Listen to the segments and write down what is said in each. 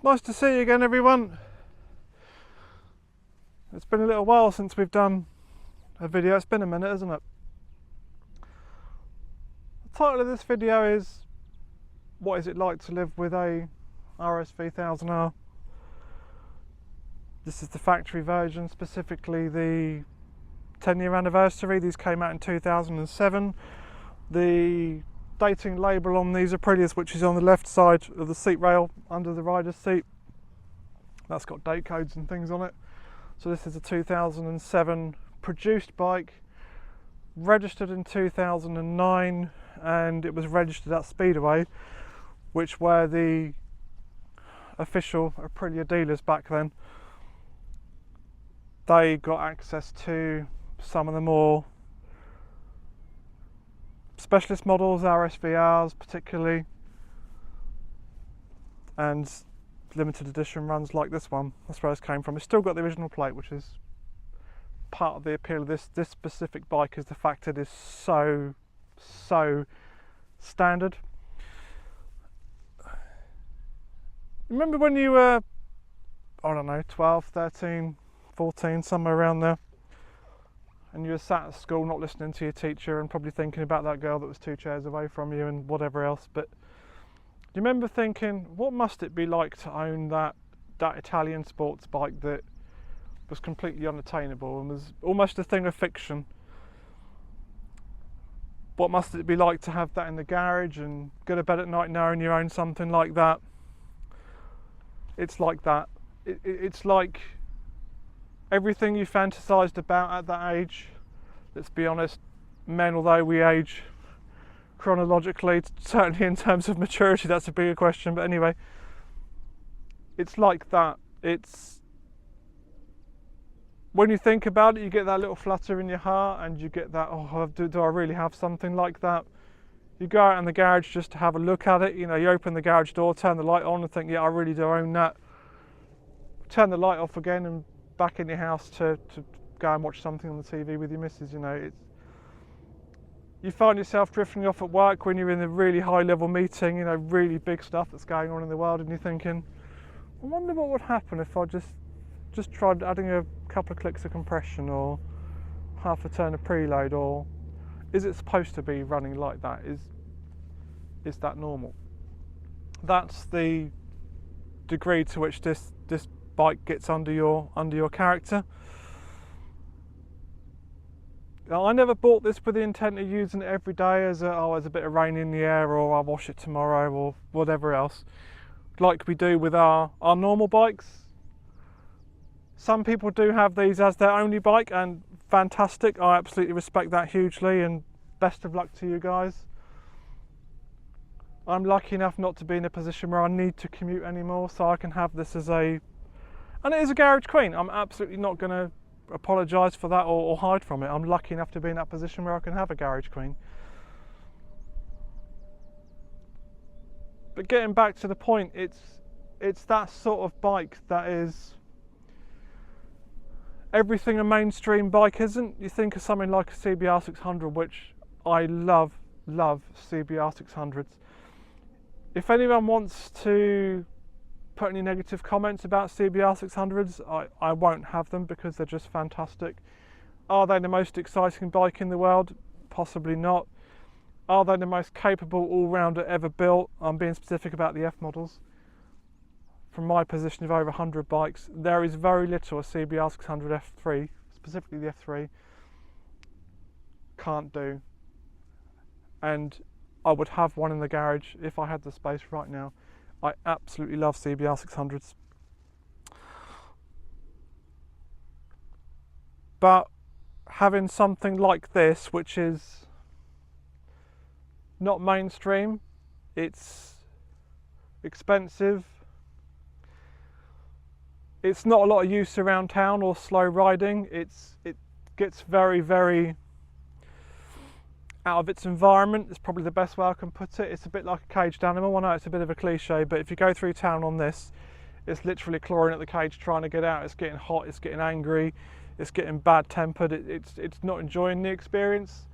Nice to see you again, everyone. It's been a little while since we've done a video. It's been a minute, isn't it? The title of this video is what is it like to live with a RSV1000-R. This is the factory version, specifically the 10-year anniversary. These came out in 2007. The dating label on these Aprilias, which is on the left side of the seat rail under the rider's seat, that's got date codes and things on it. So this is a 2007 produced bike, registered in 2009, and it was registered at Speedway, which were the official Aprilia dealers back then. They got access to some of the more specialist models, RSVRs particularly, and limited edition runs like this one. That's where this came from. It's still got the original plate, which is part of the appeal of this specific bike, is the fact it is so standard. Remember when you were, I don't know, 12, 13, 14, somewhere around there, and you were sat at school not listening to your teacher and probably thinking about that girl that was 2 chairs away from you and whatever else, but do you remember thinking, what must it be like to own that Italian sports bike that was completely unattainable and was almost a thing of fiction? What must it be like to have that in the garage and go to bed at night knowing you own something like that? It's like that. It's like everything you fantasised about at that age. Let's be honest, men, although we age chronologically, certainly in terms of maturity, that's a bigger question, but anyway, it's like that. It's, when you think about it, you get that little flutter in your heart and you get that, oh, do I really have something like that? You go out in the garage just to have a look at it, you know, you open the garage door, turn the light on and think, yeah, I really do own that. Turn the light off again and back in your house to go and watch something on the TV with your missus. You know, you find yourself drifting off at work when you're in a really high level meeting, you know, really big stuff that's going on in the world, and you're thinking, I wonder what would happen if I just tried adding a couple of clicks of compression or half a turn of preload, or is it supposed to be running like that? Is that normal? That's the degree to which this bike gets under your character. Now, I never bought this with the intent of using it every day as there's a bit of rain in the air, or I'll wash it tomorrow, or whatever else, like we do with our normal bikes. Some people do have these as their only bike, and fantastic. I absolutely respect that hugely, and best of luck to you guys. I'm lucky enough not to be in a position where I need to commute anymore, so I can have this as and it is a garage queen. I'm absolutely not going to apologise for that or hide from it. I'm lucky enough to be in that position where I can have a garage queen. But getting back to the point, it's that sort of bike that is everything a mainstream bike isn't. You think of something like a CBR 600, which I love CBR 600s. If anyone wants to put any negative comments about CBR 600s, I won't have them, because they're just fantastic. Are they the most exciting bike in the world? Possibly not. Are they the most capable all-rounder ever built? I'm being specific about the F models. From my position of over 100 bikes, there is very little a CBR 600 F3, specifically the F3, can't do. And I would have one in the garage if I had the space right now. I absolutely love CBR 600s. But having something like this, which is not mainstream, it's expensive, it's not a lot of use around town or slow riding, it gets very out of its environment, is probably the best way I can put it. It's a bit like a caged animal. I know it's a bit of a cliche, but if you go through town on this, it's literally clawing at the cage trying to get out. It's getting hot, it's getting angry, it's getting bad tempered, it's not enjoying the experience.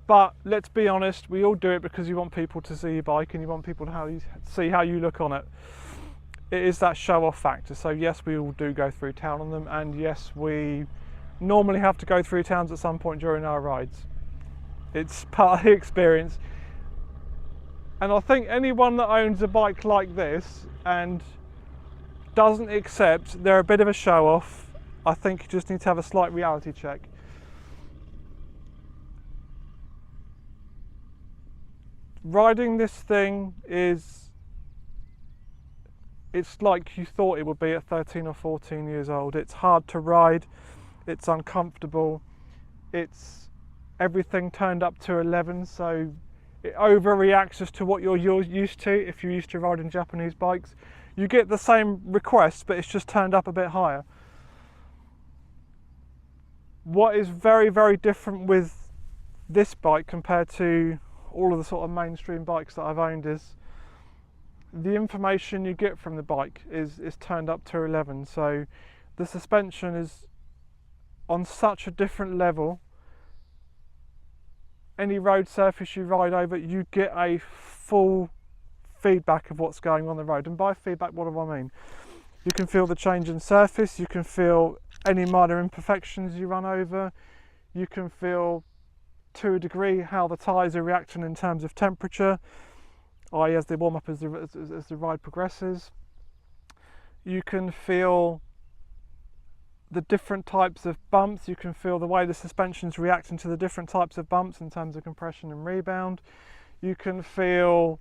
But let's be honest, we all do it because you want people to see your bike and you want people to see how you look on it. it is that show-off factor. So yes, we all do go through town on them, and yes, we normally have to go through towns at some point during our rides. It's part of the experience. And I think anyone that owns a bike like this and doesn't accept they're a bit of a show-off, I think you just need to have a slight reality check. Riding this thing it's like you thought it would be at 13 or 14 years old. It's hard to ride, it's uncomfortable, it's everything turned up to 11, so it overreacts as to what you're used to. If you're used to riding Japanese bikes, you get the same request, but it's just turned up a bit higher. What is very, very different with this bike compared to all of the sort of mainstream bikes that I've owned is the information you get from the bike is turned up to 11. So the suspension is on such a different level. Any road surface you ride over, you get a full feedback of what's going on the road. And by feedback, what do I mean? You can feel the change in surface, you can feel any minor imperfections you run over, you can feel to a degree how the tyres are reacting in terms of temperature, i.e. as they warm up as the ride progresses. You can feel the different types of bumps, you can feel the way the suspension's reacting to the different types of bumps in terms of compression and rebound. You can feel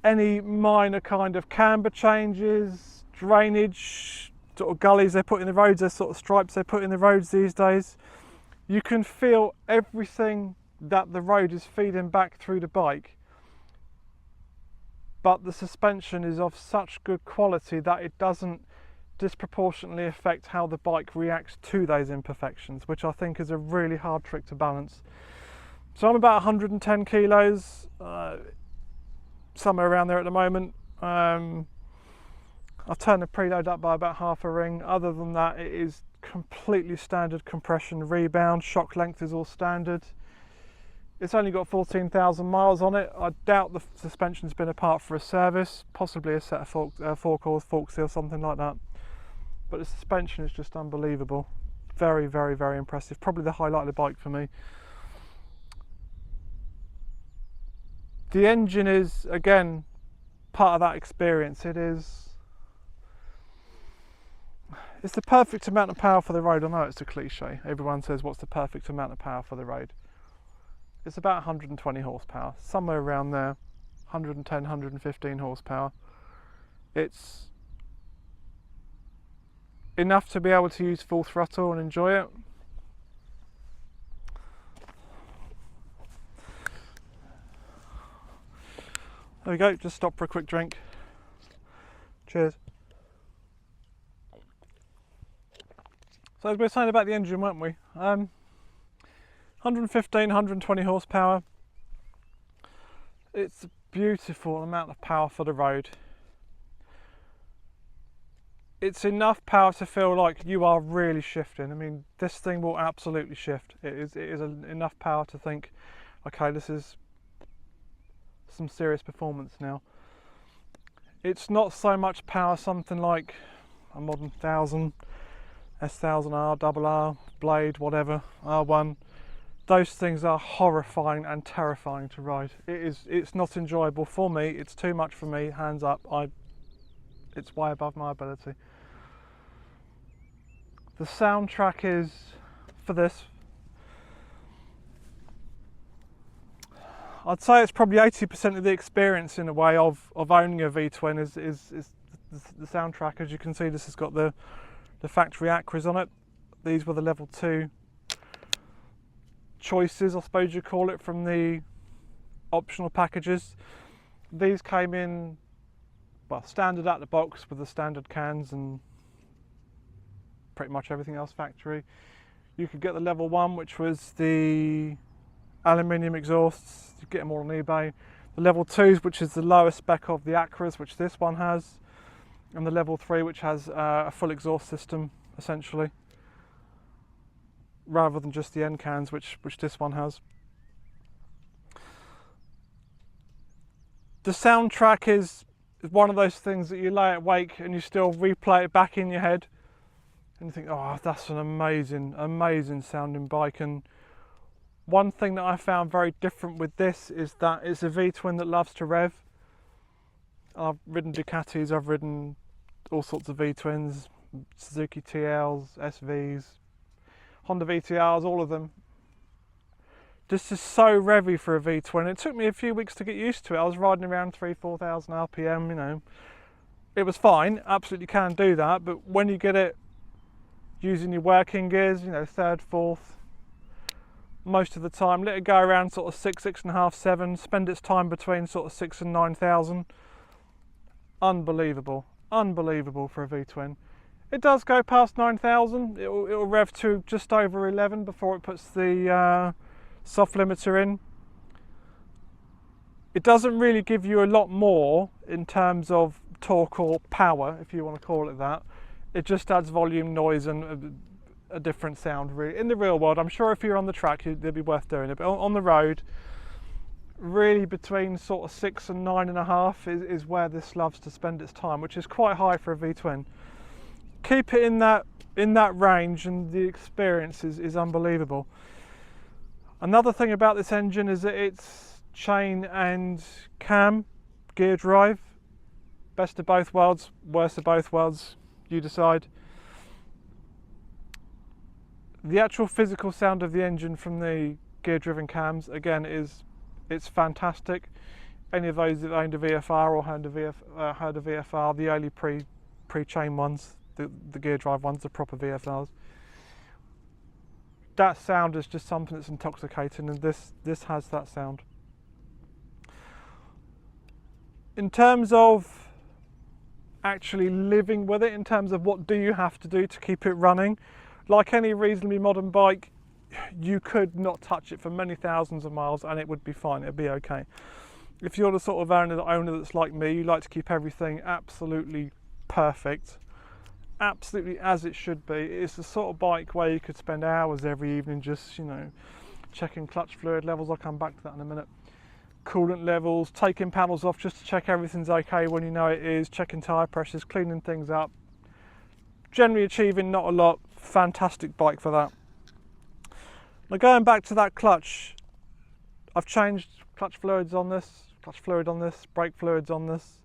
any minor kind of camber changes, drainage, sort of gullies they put in the roads, those sort of stripes they put in the roads these days. You can feel everything that the road is feeding back through the bike, but the suspension is of such good quality that it doesn't disproportionately affect how the bike reacts to those imperfections, which I think is a really hard trick to balance. So I'm about 110 kilos, somewhere around there at the moment. I've turned the preload up by about half a ring. Other than that, it is completely standard compression, rebound, shock length is all standard. It's only got 14,000 miles on it. I doubt the suspension's been apart for a service, possibly a set of fork seal, something like that. But the suspension is just unbelievable. Very, very, very impressive. Probably the highlight of the bike for me. The engine is, again, part of that experience. It's the perfect amount of power for the road. I know it's a cliche. Everyone says, what's the perfect amount of power for the road? It's about 120 horsepower, somewhere around there, 110, 115 horsepower. It's enough to be able to use full throttle and enjoy it. There we go, just stop for a quick drink. Cheers. So as we were saying about the engine, weren't we? 115, 120 horsepower. It's a beautiful amount of power for the road. It's enough power to feel like you are really shifting. I mean, this thing will absolutely shift. It is enough power to think, okay, this is some serious performance now. It's not so much power, something like a modern 1000, S1000R, RR, Blade, whatever, R1. Those things are horrifying and terrifying to ride. It's not enjoyable for me. It's too much for me. Hands up. It's way above my ability. The soundtrack is for this. I'd say it's probably 80% of the experience in a way of owning a V-twin is the soundtrack. As you can see, this has got the factory Acras on it. These were the level 2 choices, I suppose you call it, from the optional packages. These came in, well, standard out the box with the standard cans and pretty much everything else factory. You could get the level 1, which was the aluminium exhausts. You get them all on eBay. The level 2s, which is the lowest spec of the Acras, which this one has, and the level 3, which has a full exhaust system essentially, rather than just the end cans, which this one has. The soundtrack is one of those things that you lay awake and you still replay it back in your head and you think, oh, that's an amazing, amazing sounding bike. And one thing that I found very different with this is that it's a V-twin that loves to rev. I've ridden Ducatis, I've ridden all sorts of V-twins, Suzuki TLs, SVs, Honda VTRs, all of them. This is so revvy for a V-twin. It took me a few weeks to get used to it. I was riding around 3,000-4,000 RPM, you know. It was fine, absolutely can do that, but when you get it using your working gears, you know, third, fourth, most of the time, let it go around sort of 6.5, 7, spend its time between sort of 6 and 9,000. Unbelievable, unbelievable for a V-twin. It does go past 9,000, it'll rev to just over 11 before it puts the soft limiter in. It doesn't really give you a lot more in terms of torque or power, if you want to call it that. It just adds volume, noise and a different sound really. In the real world, I'm sure if you're on the track it'd be worth doing it, but on the road, really between sort of 6 and 9.5 is where this loves to spend its time, which is quite high for a V-twin. Keep it in that range and the experience is unbelievable. Another thing about this engine is that it's chain and cam gear drive. Best of both worlds, worst of both worlds, you decide. The actual physical sound of the engine from the gear driven cams, again, it's fantastic. Any of those that owned a VFR or had a VFR, the early pre-chain ones, the gear drive ones, the proper VFRs, that sound is just something that's intoxicating, and this has that sound. In terms of actually living with it, in terms of what do you have to do to keep it running, like any reasonably modern bike, you could not touch it for many thousands of miles and it would be fine, it'd be okay. If you're the sort of owner that's like me, you like to keep everything absolutely perfect, absolutely as it should be. It's the sort of bike where you could spend hours every evening just, you know, checking clutch fluid levels. I'll come back to that in a minute. Coolant levels, taking panels off just to check everything's okay when you know it is, checking tyre pressures, cleaning things up. Generally achieving not a lot. Fantastic bike for that. Now going back to that clutch, I've changed clutch fluid on this, brake fluids on this.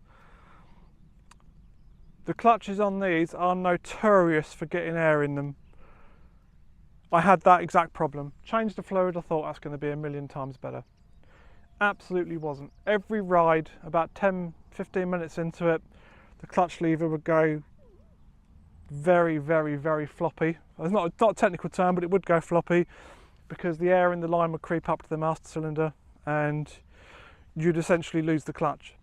The clutches on these are notorious for getting air in them. I had that exact problem. Changed the fluid, I thought that's going to be a million times better. Absolutely wasn't. Every ride, about 10-15 minutes into it, the clutch lever would go very, very, very floppy. It's not a technical term, but it would go floppy because the air in the line would creep up to the master cylinder and you'd essentially lose the clutch.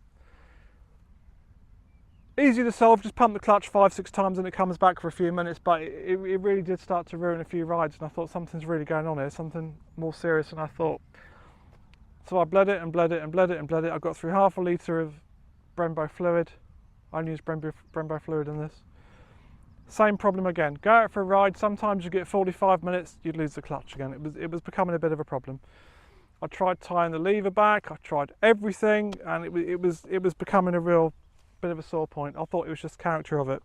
Easy to solve, just pump the clutch 5-6 times and it comes back for a few minutes, but it really did start to ruin a few rides, and I thought something's really going on here, something more serious than I thought. So I bled it and bled it and bled it and bled it. I got through half a litre of Brembo fluid. I only use Brembo fluid in this. Same problem again. Go out for a ride, sometimes you get 45 minutes, you'd lose the clutch again. It was becoming a bit of a problem. I tried tying the lever back, I tried everything, and it was becoming a real bit of a sore point. I thought it was just the character of it.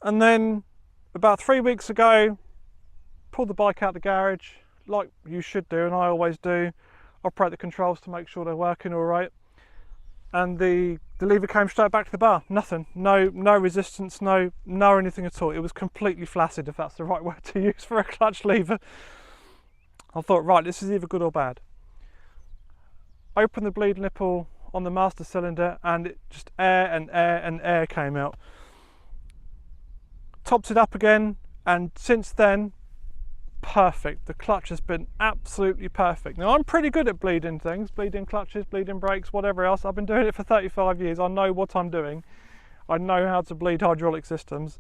And then about 3 weeks ago, pulled the bike out of the garage, like you should do, and I always do. Operate the controls to make sure they're working all right. And the lever came straight back to the bar. Nothing, no resistance, no anything at all. It was completely flaccid, if that's the right word to use for a clutch lever. I thought, right, this is either good or bad. Open the bleed nipple on the master cylinder and it just air and air and air came out. Topped it up again, and since then, perfect. The clutch has been absolutely perfect. Now I'm pretty good at bleeding things, bleeding clutches, bleeding brakes, whatever else. I've been doing it for 35 years. I know what I'm doing. I know how to bleed hydraulic systems.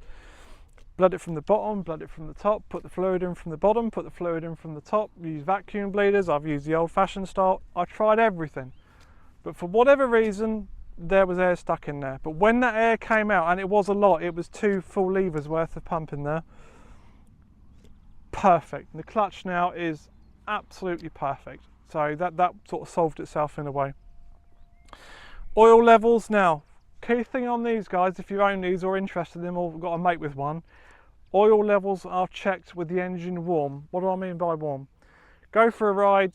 Bled it from the bottom, bled it from the top, put the fluid in from the bottom, put the fluid in from the top, used vacuum bleeders, I've used the old-fashioned style. I tried everything. But for whatever reason, there was air stuck in there. But when that air came out, and it was a lot, it was 2 full levers worth of pump in there. Perfect. And the clutch now is absolutely perfect. So that sort of solved itself in a way. Oil levels now. Key thing on these guys, if you own these or interested in them or got a mate with one, oil levels are checked with the engine warm. What do I mean by warm? Go for a ride,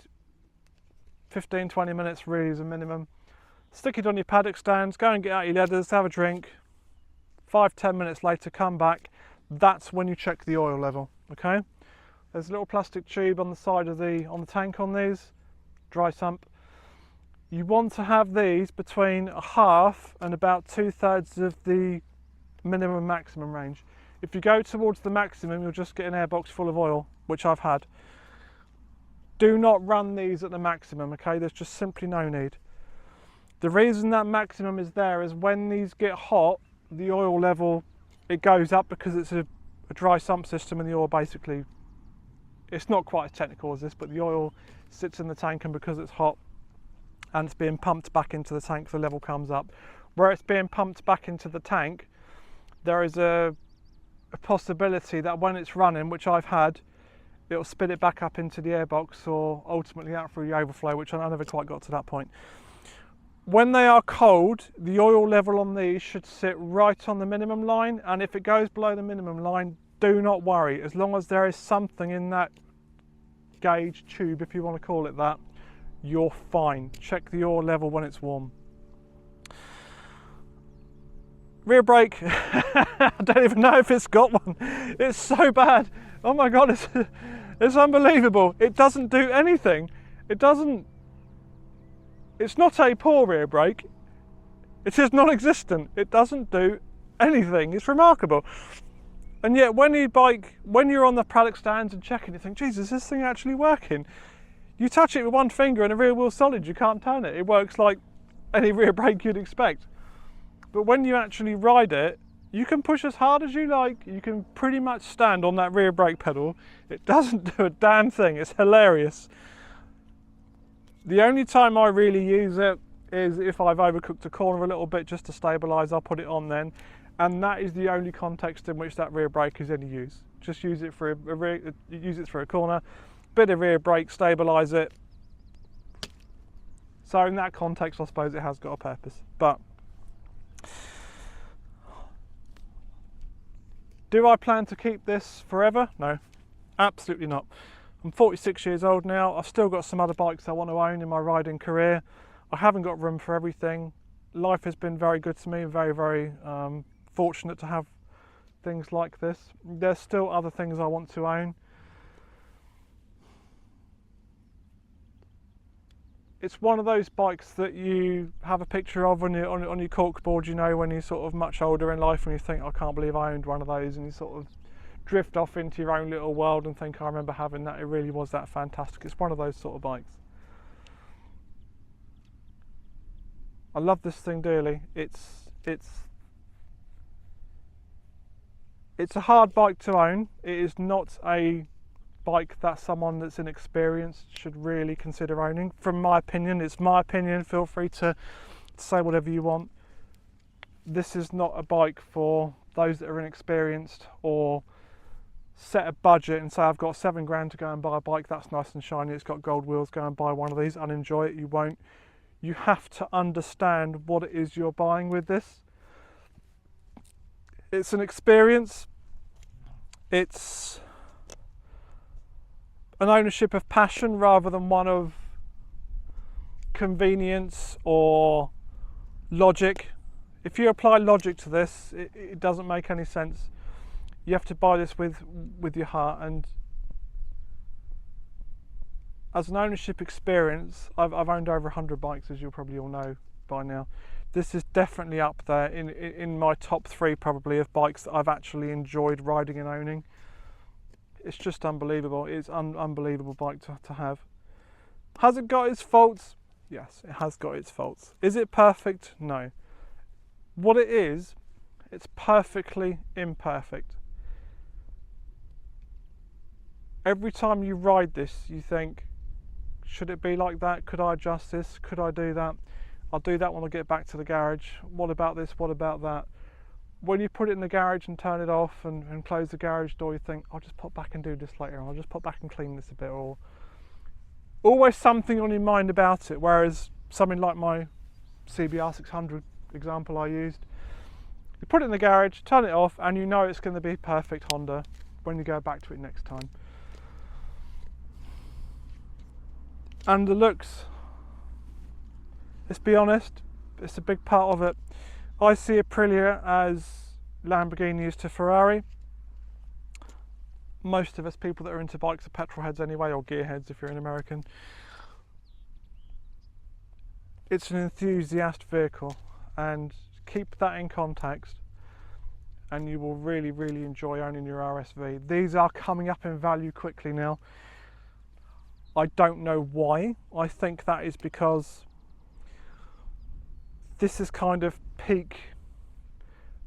15-20 minutes really is a minimum. Stick it on your paddock stands, go and get out your leathers, have a drink. 5-10 minutes later, come back. That's when you check the oil level, okay? There's a little plastic tube on the side of the tank on these, dry sump. You want to have these between a half and about 2/3 of the minimum maximum range. If you go towards the maximum, you'll just get an airbox full of oil, which I've had. Do not run these at the maximum, okay? There's just simply no need. The reason that maximum is there is when these get hot, the oil level, it goes up because it's a dry sump system and the oil basically, it's not quite as technical as this, but the oil sits in the tank and because it's hot and it's being pumped back into the tank, the level comes up. Where it's being pumped back into the tank, there is a possibility that when it's running, which I've had, it'll spit it back up into the airbox or ultimately out through the overflow, which I never quite got to that point. When they are cold, the oil level on these should sit right on the minimum line, and if it goes below the minimum line, do not worry. As long as there is something in that gauge tube, if you want to call it that, you're fine. Check the oil level when it's warm. Rear brake, I don't even know if it's got one. It's so bad. Oh my God, it's unbelievable. It doesn't do anything. It's not a poor rear brake. It is non-existent. It doesn't do anything. It's remarkable. And yet when you're on the paddock stands and checking, you think, Jesus, is this thing actually working? You touch it with one finger and the rear wheel's solid, you can't turn it. It works like any rear brake you'd expect. But when you actually ride it, you can push as hard as you like. You can pretty much stand on that rear brake pedal. It doesn't do a damn thing. It's hilarious. The only time I really use it is if I've overcooked a corner a little bit just to stabilise, I'll put it on then. And that is the only context in which that rear brake is any use. Just use it for a corner, bit of rear brake, stabilise it. So in that context, I suppose it has got a purpose. But do I plan to keep this forever? No, absolutely not. I'm 46 years old now. I've still got some other bikes I want to own in my riding career. I haven't got room for everything. Life has been very good to me, very, very fortunate to have things like this. There's still other things I want to own. It's one of those bikes that you have a picture of on your cork board, you know, when you're sort of much older in life and you think, I can't believe I owned one of those, and you sort of drift off into your own little world and think, I remember having that, it really was that fantastic. It's one of those sort of bikes. I love this thing dearly. It's a hard bike to own. It is not a bike that someone that's inexperienced should really consider owning. From my opinion, it's my opinion, feel free to say whatever you want. This is not a bike for those that are inexperienced or set a budget and say, I've got 7 grand to go and buy a bike that's nice and shiny, it's got gold wheels, go and buy one of these and enjoy it. You won't. You have to understand what it is you're buying with this. It's an experience. It's an ownership of passion rather than one of convenience or logic. If you apply logic to this, it doesn't make any sense. You have to buy this with your heart, and as an ownership experience, I've owned over 100 bikes, as you'll probably all know by now. This is definitely up there in my top 3 probably of bikes that I've actually enjoyed riding and owning. It's just unbelievable. It's an unbelievable bike to have. Has it got its faults? Yes, it has got its faults. Is it perfect? No. What it is, it's perfectly imperfect. Every time you ride this, you think, should it be like that? Could I adjust this? Could I do that? I'll do that when I get back to the garage. What about this? What about that? When you put it in the garage and turn it off and close the garage door, you think, I'll just pop back and do this later. I'll just pop back and clean this a bit. Or always something on your mind about it. Whereas something like my CBR 600 example I used. You put it in the garage, turn it off, and you know it's going to be perfect Honda when you go back to it next time. And the looks, let's be honest, it's a big part of it. I see Aprilia as Lamborghini is to Ferrari. Most of us people that are into bikes are petrol heads anyway, or gearheads if you're an American. It's an enthusiast vehicle, and keep that in context and you will really, really enjoy owning your RSV. These are coming up in value quickly now. I don't know why. I think that is because this is kind of peak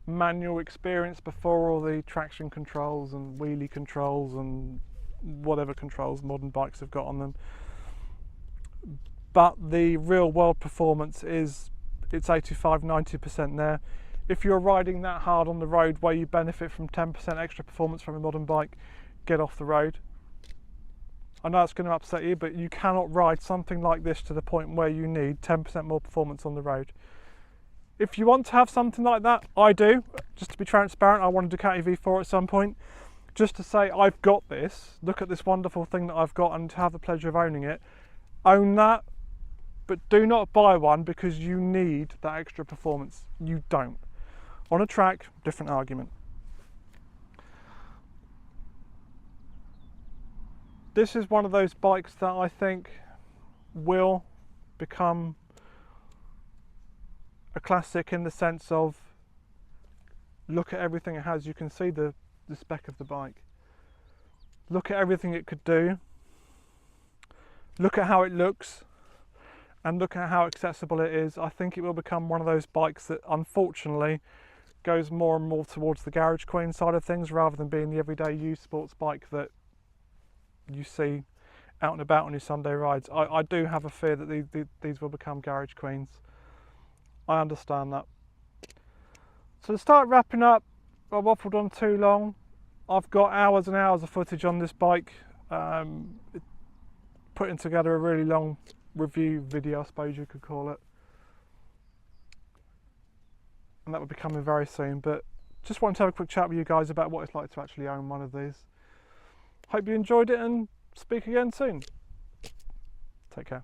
manual experience before all the traction controls and wheelie controls and whatever controls modern bikes have got on them. But the real world performance is, it's 85-90% there. If you're riding that hard on the road where you benefit from 10% extra performance from a modern bike, get off the road. I know it's going to upset you, but you cannot ride something like this to the point where you need 10% more performance on the road. If you want to have something like that, I do. Just to be transparent, I want a Ducati V4 at some point. Just to say, I've got this, look at this wonderful thing that I've got, and to have the pleasure of owning it. Own that, but do not buy one because you need that extra performance. You don't. On a track, different argument. This is one of those bikes that I think will become a classic in the sense of, look at everything it has. You can see the spec of the bike. Look at everything it could do. Look at how it looks. And look at how accessible it is. I think it will become one of those bikes that unfortunately goes more and more towards the garage queen side of things, rather than being the everyday used sports bike that you see out and about on your Sunday rides. I do have a fear that these will become garage queens. I understand that. So to start wrapping up, I waffled on too long. I've got hours and hours of footage on this bike, putting together a really long review video, I suppose you could call it, and that will be coming very soon. But just wanted to have a quick chat with you guys about what it's like to actually own one of these. Hope you enjoyed it, and speak again soon. Take care.